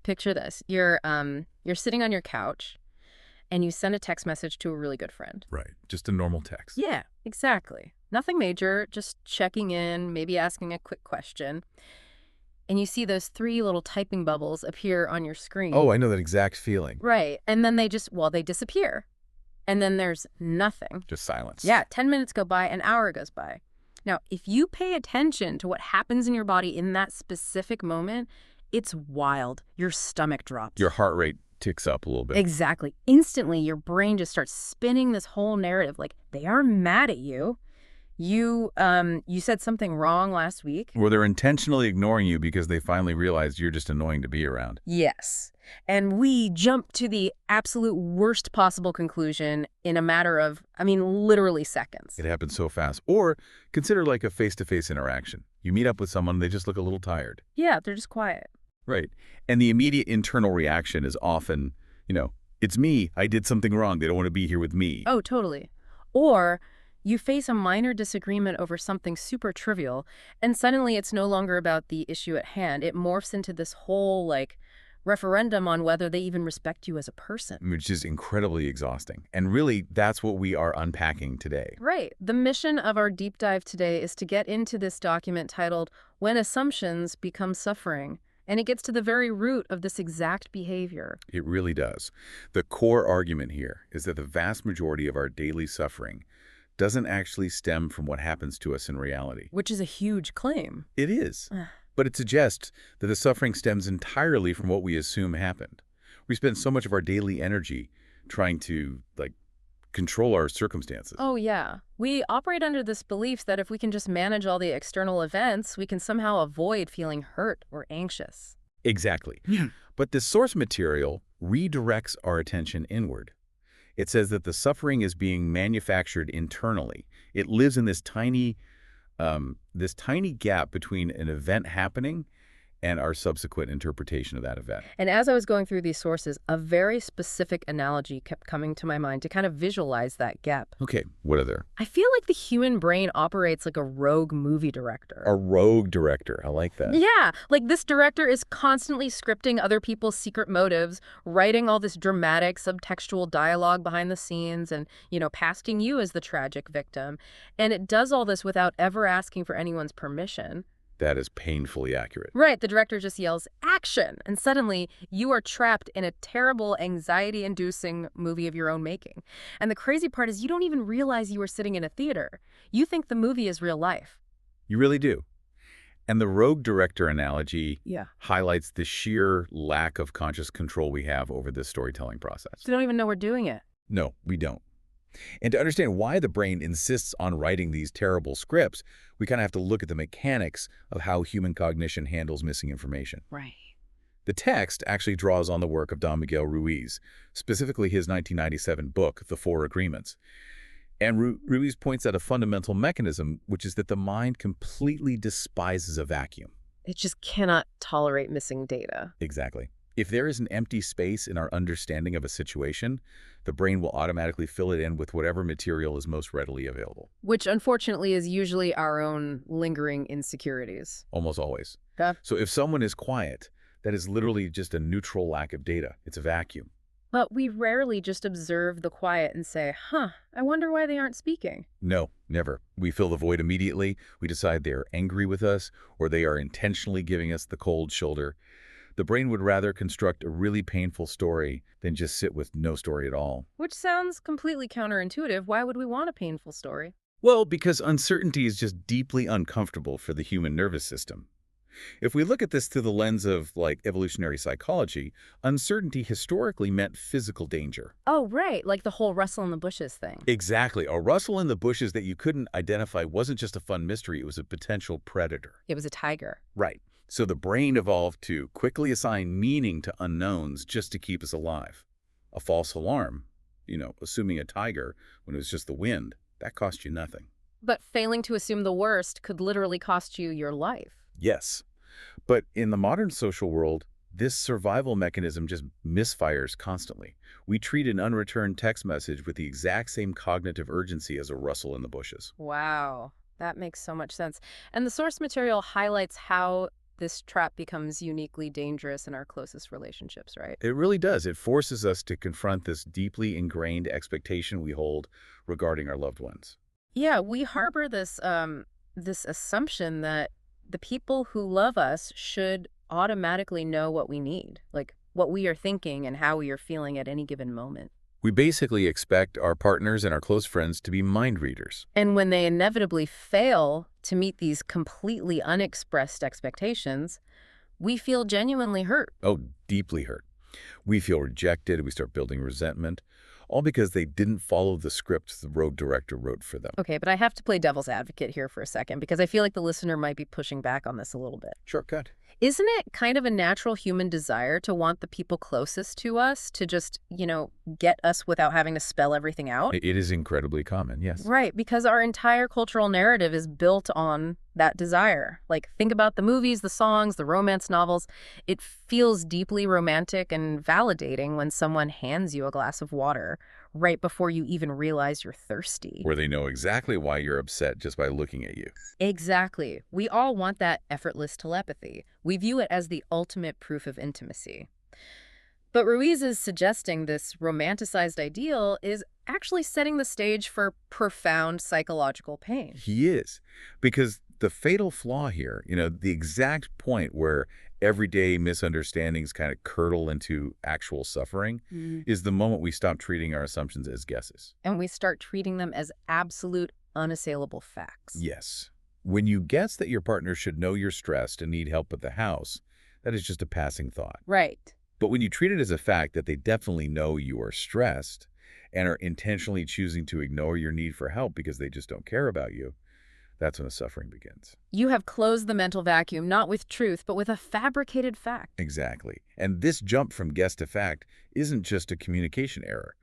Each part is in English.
Picture this. You're sitting on your couch and you send a text message to a really good friend. Right. Just a normal text. Yeah, exactly. Nothing major, just checking in, maybe asking a quick question. And you see those three little typing bubbles appear on your screen. Oh, I know that exact feeling. Right. And then they disappear. And then there's nothing. Just silence. Yeah, 10 minutes go by, an hour goes by. Now, if you pay attention to what happens in your body in that specific moment, it's wild. Your stomach drops. Your heart rate ticks up a little bit. Exactly. Instantly, your brain just starts spinning this whole narrative like they are mad at you. You said something wrong last week. Or they're intentionally ignoring you because they finally realized you're just annoying to be around. Yes. And we jump to the absolute worst possible conclusion in a matter of, literally seconds. It happens so fast. Or consider like a face-to-face interaction. You meet up with someone, they just look a little tired. Yeah, they're just quiet. Right. And the immediate internal reaction is often, it's me. I did something wrong. They don't want to be here with me. Oh, totally. Or you face a minor disagreement over something super trivial, and suddenly it's no longer about the issue at hand. It morphs into this whole, referendum on whether they even respect you as a person. Which is incredibly exhausting. And really, that's what we are unpacking today. Right. The mission of our deep dive today is to get into this document titled, When Assumptions Become Suffering. And it gets to the very root of this exact behavior. It really does. The core argument here is that the vast majority of our daily suffering doesn't actually stem from what happens to us in reality. Which is a huge claim. It is. But it suggests that the suffering stems entirely from what we assume happened. We spend so much of our daily energy trying to, control our circumstances. Oh, yeah. We operate under this belief that if we can just manage all the external events, we can somehow avoid feeling hurt or anxious. Exactly. But this source material redirects our attention inward. It says that the suffering is being manufactured internally. It lives in this tiny gap between an event happening and our subsequent interpretation of that event. And as I was going through these sources, a very specific analogy kept coming to my mind to kind of visualize that gap. Okay, what are there? I feel like the human brain operates like a rogue movie director. A rogue director. I like that. Yeah, like this director is constantly scripting other people's secret motives, writing all this dramatic subtextual dialogue behind the scenes and, casting you as the tragic victim. And it does all this without ever asking for anyone's permission. That is painfully accurate. Right, the director just yells, action! And suddenly, you are trapped in a terrible, anxiety-inducing movie of your own making. And the crazy part is you don't even realize you are sitting in a theater. You think the movie is real life. You really do. And the rogue director analogy Yeah. highlights the sheer lack of conscious control we have over this storytelling process. They don't even know we're doing it. No, we don't. And to understand why the brain insists on writing these terrible scripts, we kind of have to look at the mechanics of how human cognition handles missing information. Right. The text actually draws on the work of Don Miguel Ruiz, specifically his 1997 book, The Four Agreements. And Ruiz points out a fundamental mechanism, which is that the mind completely despises a vacuum. It just cannot tolerate missing data. Exactly. If there is an empty space in our understanding of a situation, the brain will automatically fill it in with whatever material is most readily available. Which, unfortunately, is usually our own lingering insecurities. Almost always. Yeah. So if someone is quiet, that is literally just a neutral lack of data. It's a vacuum. But we rarely just observe the quiet and say, I wonder why they aren't speaking. No, never. We fill the void immediately. We decide they are angry with us, or they are intentionally giving us the cold shoulder. The brain would rather construct a really painful story than just sit with no story at all. Which sounds completely counterintuitive. Why would we want a painful story? Well, because uncertainty is just deeply uncomfortable for the human nervous system. If we look at this through the lens of, evolutionary psychology, uncertainty historically meant physical danger. Oh, right. Like the whole rustle in the bushes thing. Exactly. A rustle in the bushes that you couldn't identify wasn't just a fun mystery. It was a potential predator. It was a tiger. Right. So the brain evolved to quickly assign meaning to unknowns just to keep us alive. A false alarm, assuming a tiger when it was just the wind, that cost you nothing. But failing to assume the worst could literally cost you your life. Yes. But in the modern social world, this survival mechanism just misfires constantly. We treat an unreturned text message with the exact same cognitive urgency as a rustle in the bushes. Wow. That makes so much sense. And the source material highlights how this trap becomes uniquely dangerous in our closest relationships, right? It really does. It forces us to confront this deeply ingrained expectation we hold regarding our loved ones. Yeah, we harbor this assumption that the people who love us should automatically know what we need, like what we are thinking and how we are feeling at any given moment. We basically expect our partners and our close friends to be mind readers. And when they inevitably fail to meet these completely unexpressed expectations, we feel genuinely hurt. Oh, deeply hurt. We feel rejected. We start building resentment, all because they didn't follow the script the road director wrote for them. Okay, but I have to play devil's advocate here for a second because I feel like the listener might be pushing back on this a little bit. Shortcut. Isn't it kind of a natural human desire to want the people closest to us to just, get us without having to spell everything out? It is incredibly common, yes. Right, because our entire cultural narrative is built on that desire. Like, think about the movies, the songs, the romance novels. It feels deeply romantic and validating when someone hands you a glass of water right before you even realize you're thirsty. Where they know exactly why you're upset just by looking at you. Exactly. We all want that effortless telepathy. We view it as the ultimate proof of intimacy. But Ruiz is suggesting this romanticized ideal is actually setting the stage for profound psychological pain. He is. Because the fatal flaw here, the exact point where everyday misunderstandings kind of curdle into actual suffering, is the moment we stop treating our assumptions as guesses. And we start treating them as absolute, unassailable facts. Yes. When you guess that your partner should know you're stressed and need help at the house, that is just a passing thought. Right. But when you treat it as a fact that they definitely know you are stressed and are intentionally choosing to ignore your need for help because they just don't care about you, that's when the suffering begins. You have closed the mental vacuum, not with truth, but with a fabricated fact. Exactly. And this jump from guess to fact isn't just a communication error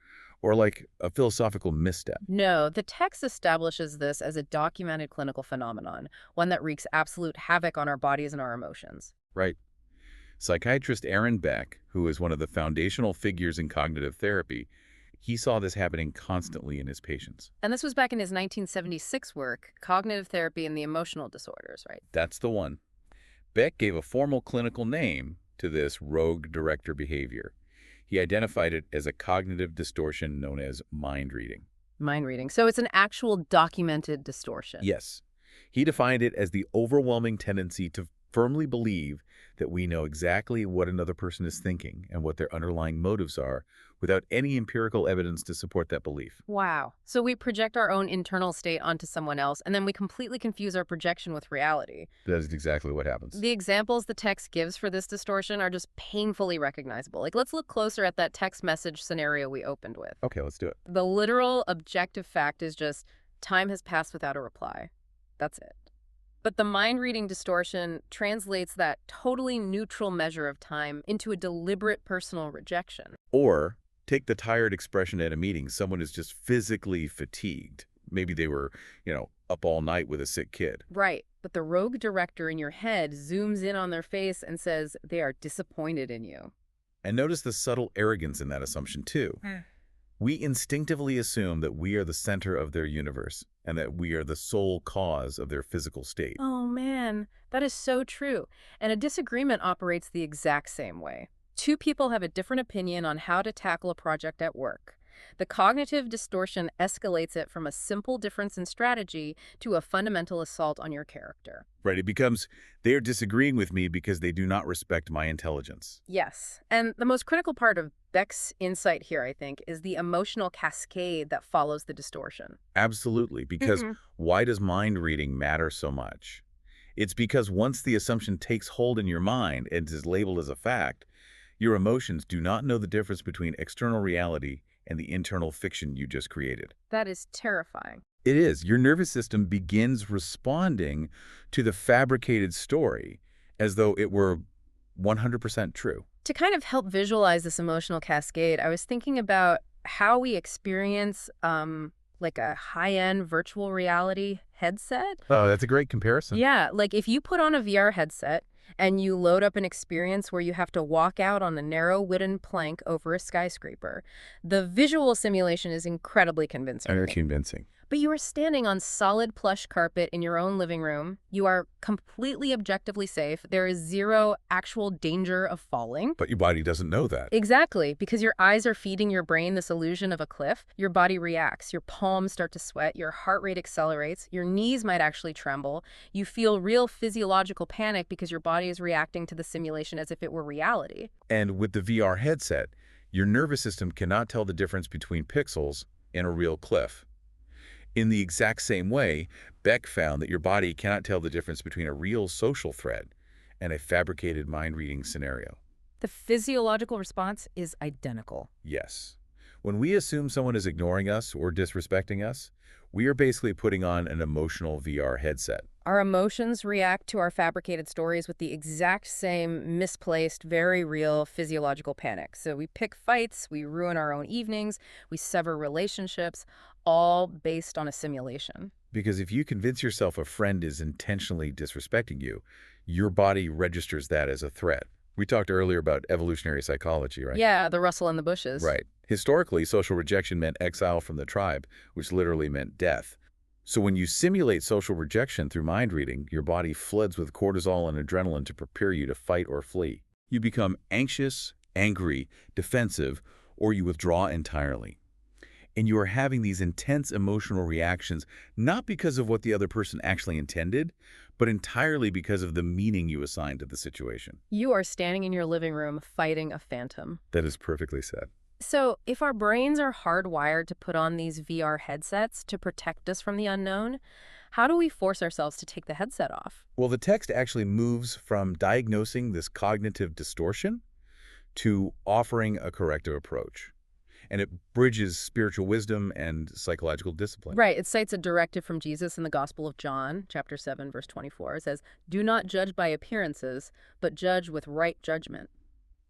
or like a philosophical misstep. No, the text establishes this as a documented clinical phenomenon, one that wreaks absolute havoc on our bodies and our emotions. Right. Psychiatrist Aaron Beck, who is one of the foundational figures in cognitive therapy, he saw this happening constantly in his patients. And this was back in his 1976 work, Cognitive Therapy and the Emotional Disorders, right? That's the one. Beck gave a formal clinical name to this rogue director behavior. He identified it as a cognitive distortion known as mind reading. Mind reading. So it's an actual documented distortion. Yes. He defined it as the overwhelming tendency to firmly believe that we know exactly what another person is thinking and what their underlying motives are without any empirical evidence to support that belief. Wow. So we project our own internal state onto someone else, and then we completely confuse our projection with reality. That is exactly what happens. The examples the text gives for this distortion are just painfully recognizable. Like, let's look closer at that text message scenario we opened with. Okay, let's do it. The literal objective fact is just time has passed without a reply. That's it. But the mind-reading distortion translates that totally neutral measure of time into a deliberate personal rejection. Or take the tired expression at a meeting. Someone is just physically fatigued. Maybe they were, up all night with a sick kid. Right. But the rogue director in your head zooms in on their face and says they are disappointed in you. And notice the subtle arrogance in that assumption, too. We instinctively assume that we are the center of their universe and that we are the sole cause of their physical state. Oh, man, that is so true. And a disagreement operates the exact same way. Two people have a different opinion on how to tackle a project at work. The cognitive distortion escalates it from a simple difference in strategy to a fundamental assault on your character. Right, it becomes, they are disagreeing with me because they do not respect my intelligence. Yes, and the most critical part of Beck's insight here, I think, is the emotional cascade that follows the distortion. Absolutely, because why does mind reading matter so much? It's because once the assumption takes hold in your mind and is labeled as a fact, your emotions do not know the difference between external reality and the internal fiction you just created. That is terrifying. It is. Your nervous system begins responding to the fabricated story as though it were 100% true. To kind of help visualize this emotional cascade, I was thinking about how we experience like a high-end virtual reality headset. Oh, that's a great comparison. Yeah, like if you put on a VR headset and you load up an experience where you have to walk out on a narrow wooden plank over a skyscraper, the visual simulation is incredibly convincing. Very convincing. But you are standing on solid plush carpet in your own living room. You are completely objectively safe. There is zero actual danger of falling. But your body doesn't know that. Exactly, because your eyes are feeding your brain this illusion of a cliff. Your body reacts, your palms start to sweat, your heart rate accelerates, your knees might actually tremble. You feel real physiological panic because your body is reacting to the simulation as if it were reality. And with the VR headset, your nervous system cannot tell the difference between pixels and a real cliff. In the exact same way, Beck found that your body cannot tell the difference between a real social threat and a fabricated mind-reading scenario. The physiological response is identical. Yes. When we assume someone is ignoring us or disrespecting us, we are basically putting on an emotional VR headset. Our emotions react to our fabricated stories with the exact same misplaced, very real physiological panic. So we pick fights, we ruin our own evenings, we sever relationships, all based on a simulation. Because if you convince yourself a friend is intentionally disrespecting you, your body registers that as a threat. We talked earlier about evolutionary psychology, right? Yeah, the rustle in the bushes. Right. Historically, social rejection meant exile from the tribe, which literally meant death. So when you simulate social rejection through mind reading, your body floods with cortisol and adrenaline to prepare you to fight or flee. You become anxious, angry, defensive, or you withdraw entirely. And you are having these intense emotional reactions not because of what the other person actually intended, but entirely because of the meaning you assign to the situation. You are standing in your living room fighting a phantom. That is perfectly said. So, if our brains are hardwired to put on these VR headsets to protect us from the unknown, how do we force ourselves to take the headset off? Well, the text actually moves from diagnosing this cognitive distortion to offering a corrective approach. And it bridges spiritual wisdom and psychological discipline. Right. It cites a directive from Jesus in the Gospel of John, chapter 7, verse 24. It says, "Do not judge by appearances, but judge with right judgment."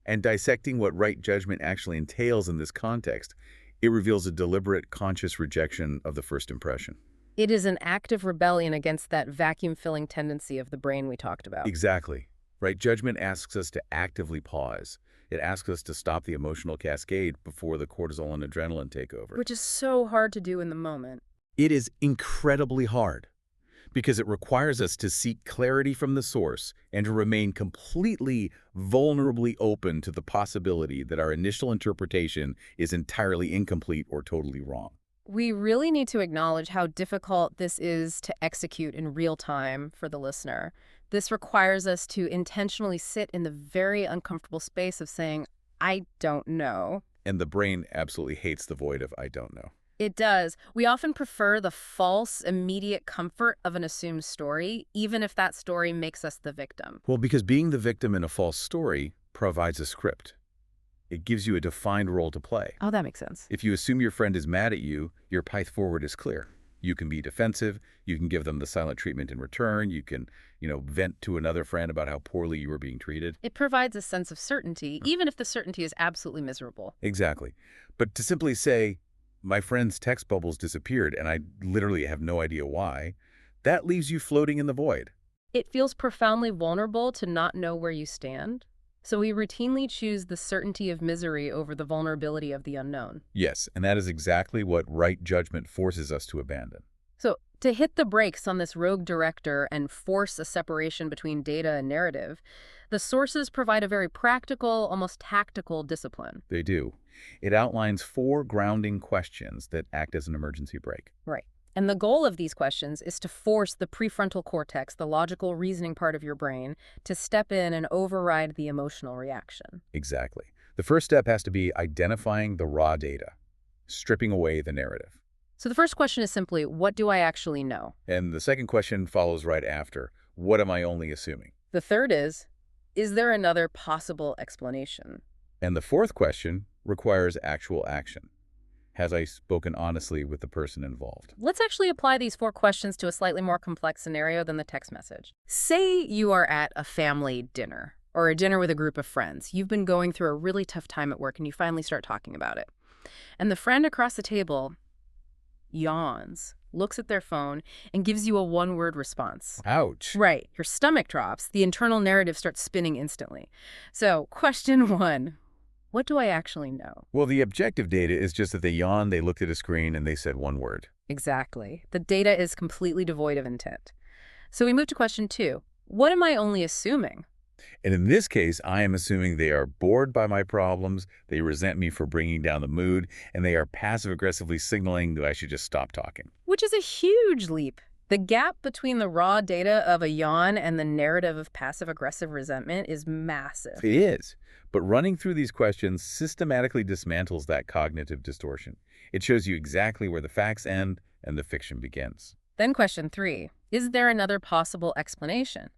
And dissecting what right judgment actually entails in this context, it reveals a deliberate, conscious rejection of the first impression. It is an active rebellion against that vacuum-filling tendency of the brain we talked about. Exactly. Right judgment asks us to actively pause. It asks us to stop the emotional cascade before the cortisol and adrenaline take over. Which is so hard to do in the moment. It is incredibly hard because it requires us to seek clarity from the source and to remain completely vulnerably open to the possibility that our initial interpretation is entirely incomplete or totally wrong. We really need to acknowledge how difficult this is to execute in real time for the listener. This requires us to intentionally sit in the very uncomfortable space of saying, I don't know. And the brain absolutely hates the void of I don't know. It does. We often prefer the false, immediate comfort of an assumed story, even if that story makes us the victim. Well, because being the victim in a false story provides a script. It gives you a defined role to play. Oh, that makes sense. If you assume your friend is mad at you, your path forward is clear. You can be defensive. You can give them the silent treatment in return. You can, vent to another friend about how poorly you were being treated. It provides a sense of certainty, even if the certainty is absolutely miserable. Exactly. But to simply say, my friend's text bubbles disappeared and I literally have no idea why, that leaves you floating in the void. It feels profoundly vulnerable to not know where you stand. So we routinely choose the certainty of misery over the vulnerability of the unknown. Yes, and that is exactly what right judgment forces us to abandon. So to hit the brakes on this rogue director and force a separation between data and narrative, the sources provide a very practical, almost tactical discipline. They do. It outlines 4 grounding questions that act as an emergency brake. Right. And the goal of these questions is to force the prefrontal cortex, the logical reasoning part of your brain, to step in and override the emotional reaction. Exactly. The first step has to be identifying the raw data, stripping away the narrative. So the first question is simply, what do I actually know? And the second question follows right after, what am I only assuming? The third is there another possible explanation? And the fourth question requires actual action. Has I spoken honestly with the person involved? Let's actually apply these 4 questions to a slightly more complex scenario than the text message. Say you are at a family dinner or a dinner with a group of friends. You've been going through a really tough time at work and you finally start talking about it. And the friend across the table yawns, looks at their phone, and gives you a one-word response. Ouch. Right. Your stomach drops. The internal narrative starts spinning instantly. So, question 1. What do I actually know? Well, the objective data is just that they yawned, they looked at a screen, and they said one word. Exactly. The data is completely devoid of intent. So we move to question 2. What am I only assuming? And in this case, I am assuming they are bored by my problems, they resent me for bringing down the mood, and they are passive-aggressively signaling that I should just stop talking. Which is a huge leap. The gap between the raw data of a yawn and the narrative of passive-aggressive resentment is massive. It is. But running through these questions systematically dismantles that cognitive distortion. It shows you exactly where the facts end and the fiction begins. Then question 3. Is there another possible explanation?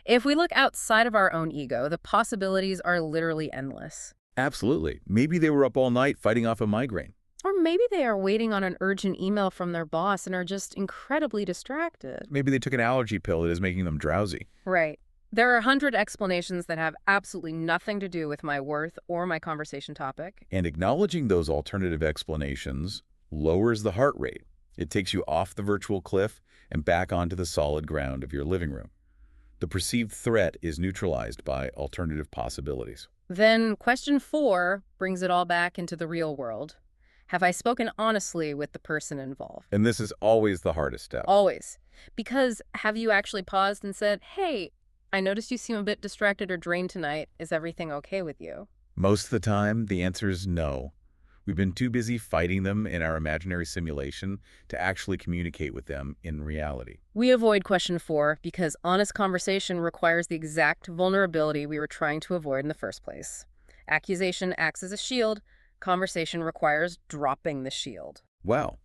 If we look outside of our own ego, the possibilities are literally endless. Absolutely. Maybe they were up all night fighting off a migraine. Or maybe they are waiting on an urgent email from their boss and are just incredibly distracted. Maybe they took an allergy pill that is making them drowsy. Right. There are 100 explanations that have absolutely nothing to do with my worth or my conversation topic. And acknowledging those alternative explanations lowers the heart rate. It takes you off the virtual cliff and back onto the solid ground of your living room. The perceived threat is neutralized by alternative possibilities. Then question 4 brings it all back into the real world. Have I spoken honestly with the person involved? And this is always the hardest step. Always. Because have you actually paused and said, hey, I noticed you seem a bit distracted or drained tonight. Is everything okay with you? Most of the time, the answer is no. We've been too busy fighting them in our imaginary simulation to actually communicate with them in reality. We avoid question 4 because honest conversation requires the exact vulnerability we were trying to avoid in the first place. Accusation acts as a shield. Conversation requires dropping the shield. Wow.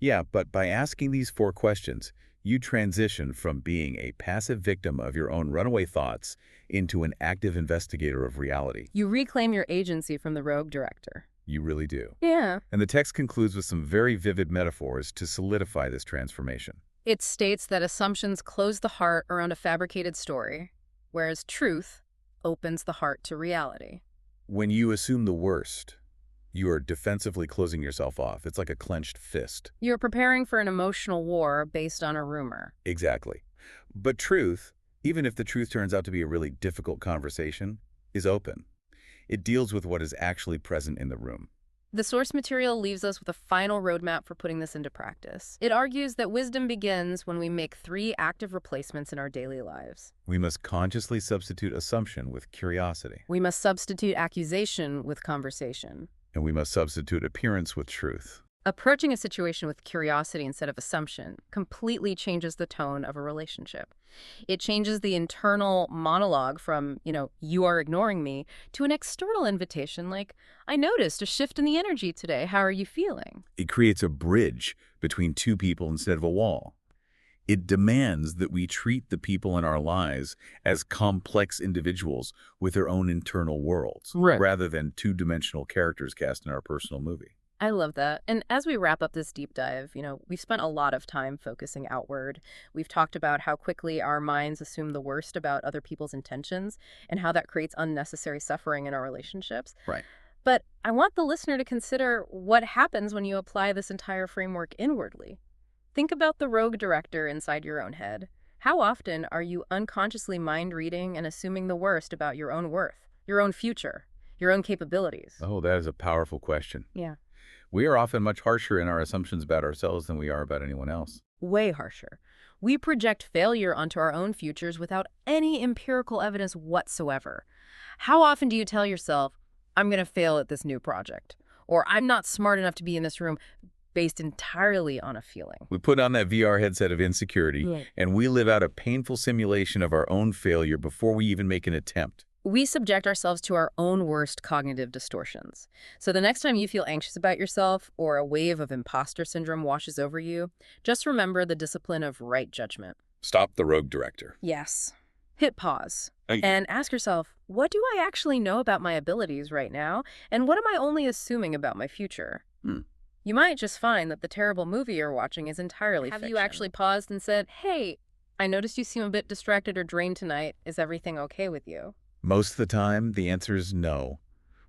Yeah, but by asking these 4 questions, you transition from being a passive victim of your own runaway thoughts into an active investigator of reality. You reclaim your agency from the rogue director. You really do. Yeah. And the text concludes with some very vivid metaphors to solidify this transformation. It states that assumptions close the heart around a fabricated story, whereas truth opens the heart to reality. When you assume the worst, you are defensively closing yourself off. It's like a clenched fist. You're preparing for an emotional war based on a rumor. Exactly. But truth, even if the truth turns out to be a really difficult conversation, is open. It deals with what is actually present in the room. The source material leaves us with a final roadmap for putting this into practice. It argues that wisdom begins when we make 3 active replacements in our daily lives. We must consciously substitute assumption with curiosity. We must substitute accusation with conversation. And we must substitute appearance with truth. Approaching a situation with curiosity instead of assumption completely changes the tone of a relationship. It changes the internal monologue from, you are ignoring me, to an external invitation like, I noticed a shift in the energy today. How are you feeling? It creates a bridge between 2 people instead of a wall. It demands that we treat the people in our lives as complex individuals with their own internal worlds, Right. rather than 2-dimensional characters cast in our personal movie. I love that. And as we wrap up this deep dive, we've spent a lot of time focusing outward. We've talked about how quickly our minds assume the worst about other people's intentions and how that creates unnecessary suffering in our relationships. Right. But I want the listener to consider what happens when you apply this entire framework inwardly. Think about the rogue director inside your own head. How often are you unconsciously mind-reading and assuming the worst about your own worth, your own future, your own capabilities? Oh, that is a powerful question. Yeah. We are often much harsher in our assumptions about ourselves than we are about anyone else. Way harsher. We project failure onto our own futures without any empirical evidence whatsoever. How often do you tell yourself, I'm going to fail at this new project, or I'm not smart enough to be in this room, based entirely on a feeling? We put on that VR headset of insecurity, Right. and we live out a painful simulation of our own failure before we even make an attempt. We subject ourselves to our own worst cognitive distortions. So the next time you feel anxious about yourself or a wave of imposter syndrome washes over you, just remember the discipline of right judgment. Stop the rogue director. Yes. Hit pause and ask yourself, what do I actually know about my abilities right now? And what am I only assuming about my future? You might just find that the terrible movie you're watching is entirely fiction. Have you actually paused and said, hey, I noticed you seem a bit distracted or drained tonight. Is everything okay with you? Most of the time, the answer is no.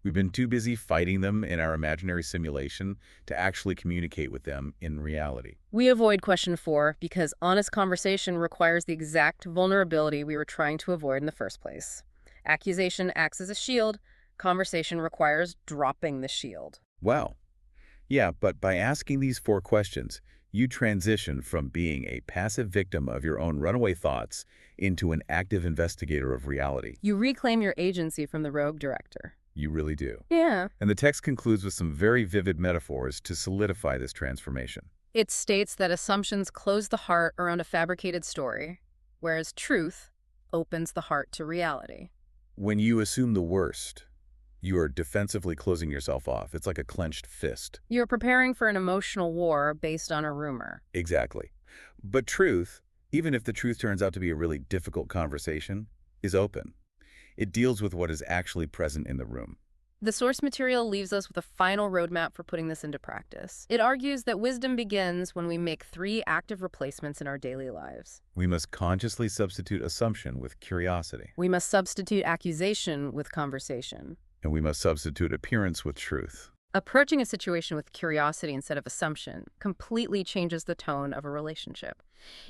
We've been too busy fighting them in our imaginary simulation to actually communicate with them in reality. We avoid question 4 because honest conversation requires the exact vulnerability we were trying to avoid in the first place. Accusation acts as a shield. Conversation requires dropping the shield. Wow. Yeah, but by asking these 4 questions, you transition from being a passive victim of your own runaway thoughts into an active investigator of reality. You reclaim your agency from the rogue director. You really do. Yeah. And the text concludes with some very vivid metaphors to solidify this transformation. It states that assumptions close the heart around a fabricated story, whereas truth opens the heart to reality. When you assume the worst, you are defensively closing yourself off. It's like a clenched fist. You're preparing for an emotional war based on a rumor. Exactly. But truth, even if the truth turns out to be a really difficult conversation, is open. It deals with what is actually present in the room. The source material leaves us with a final roadmap for putting this into practice. It argues that wisdom begins when we make 3 active replacements in our daily lives. We must consciously substitute assumption with curiosity. We must substitute accusation with conversation. And we must substitute appearance with truth. Approaching a situation with curiosity instead of assumption completely changes the tone of a relationship.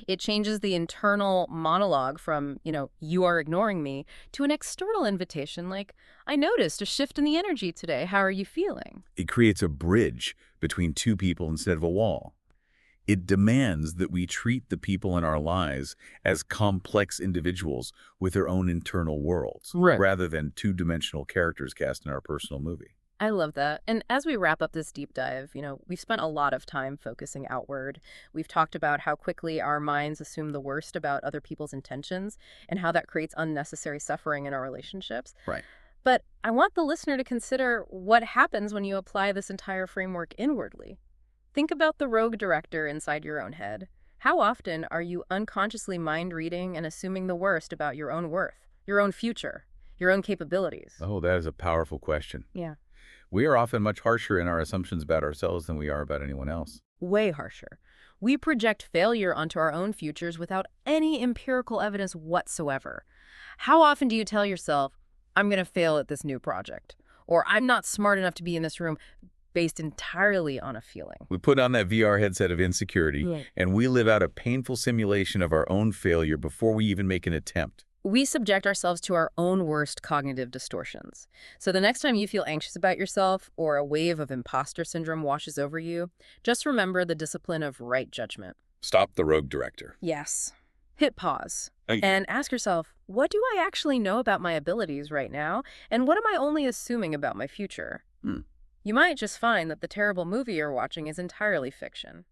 It changes the internal monologue from, you are ignoring me, to an external invitation like, I noticed a shift in the energy today. How are you feeling? It creates a bridge between 2 people instead of a wall. It demands that we treat the people in our lives as complex individuals with their own internal worlds, Right. rather than 2-dimensional characters cast in our personal movie. I love that. And as we wrap up this deep dive, we've spent a lot of time focusing outward. We've talked about how quickly our minds assume the worst about other people's intentions and how that creates unnecessary suffering in our relationships. Right. But I want the listener to consider what happens when you apply this entire framework inwardly. Think about the rogue director inside your own head. How often are you unconsciously mind-reading and assuming the worst about your own worth, your own future, your own capabilities? Oh, that is a powerful question. Yeah. We are often much harsher in our assumptions about ourselves than we are about anyone else. Way harsher. We project failure onto our own futures without any empirical evidence whatsoever. How often do you tell yourself, I'm going to fail at this new project, or I'm not smart enough to be in this room, based entirely on a feeling? We put on that VR headset of insecurity, Right. and we live out a painful simulation of our own failure before we even make an attempt. We subject ourselves to our own worst cognitive distortions. So the next time you feel anxious about yourself or a wave of imposter syndrome washes over you, just remember the discipline of right judgment. Stop the rogue director. Yes. Hit pause and ask yourself, what do I actually know about my abilities right now? And what am I only assuming about my future? You might just find that the terrible movie you're watching is entirely fiction.